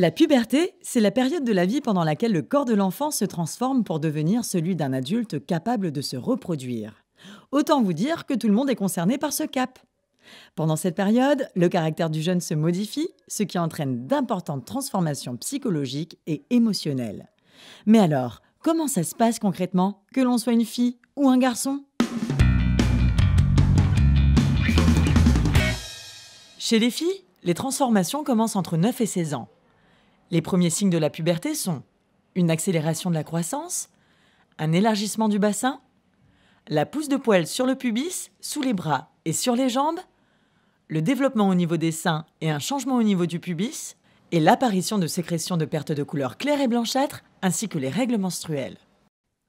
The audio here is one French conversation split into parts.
La puberté, c'est la période de la vie pendant laquelle le corps de l'enfant se transforme pour devenir celui d'un adulte capable de se reproduire. Autant vous dire que tout le monde est concerné par ce cap. Pendant cette période, le caractère du jeune se modifie, ce qui entraîne d'importantes transformations psychologiques et émotionnelles. Mais alors, comment ça se passe concrètement, que l'on soit une fille ou un garçon ? Chez les filles, les transformations commencent entre 9 et 16 ans. Les premiers signes de la puberté sont une accélération de la croissance, un élargissement du bassin, la pousse de poils sur le pubis, sous les bras et sur les jambes, le développement au niveau des seins et un changement au niveau du pubis, et l'apparition de sécrétions de perte de couleur claire et blanchâtre, ainsi que les règles menstruelles.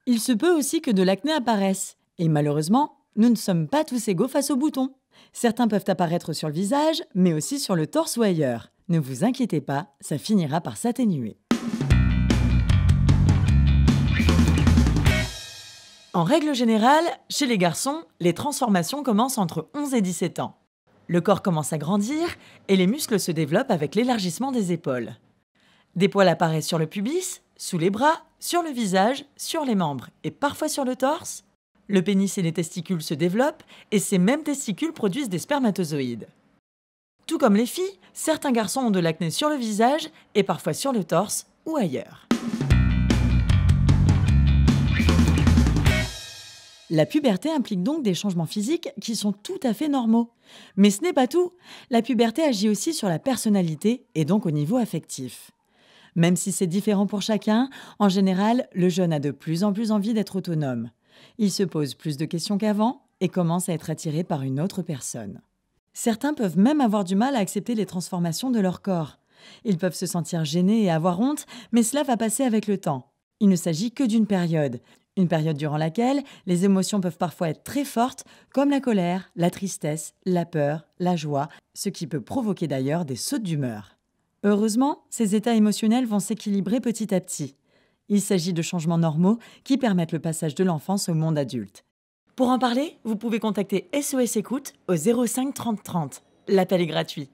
Il se peut aussi que de l'acné apparaisse, et malheureusement, nous ne sommes pas tous égaux face aux boutons. Certains peuvent apparaître sur le visage, mais aussi sur le torse ou ailleurs. Ne vous inquiétez pas, ça finira par s'atténuer. En règle générale, chez les garçons, les transformations commencent entre 11 et 17 ans. Le corps commence à grandir et les muscles se développent avec l'élargissement des épaules. Des poils apparaissent sur le pubis, sous les bras, sur le visage, sur les membres et parfois sur le torse. Le pénis et les testicules se développent et ces mêmes testicules produisent des spermatozoïdes. Tout comme les filles, certains garçons ont de l'acné sur le visage et parfois sur le torse ou ailleurs. La puberté implique donc des changements physiques qui sont tout à fait normaux. Mais ce n'est pas tout. La puberté agit aussi sur la personnalité et donc au niveau affectif. Même si c'est différent pour chacun, en général, le jeune a de plus en plus envie d'être autonome. Il se pose plus de questions qu'avant et commence à être attiré par une autre personne. Certains peuvent même avoir du mal à accepter les transformations de leur corps. Ils peuvent se sentir gênés et avoir honte, mais cela va passer avec le temps. Il ne s'agit que d'une période. Une période durant laquelle les émotions peuvent parfois être très fortes, comme la colère, la tristesse, la peur, la joie, ce qui peut provoquer d'ailleurs des sautes d'humeur. Heureusement, ces états émotionnels vont s'équilibrer petit à petit. Il s'agit de changements normaux qui permettent le passage de l'enfance au monde adulte. Pour en parler, vous pouvez contacter SOS Écoute au 05 30 30. L'appel est gratuit.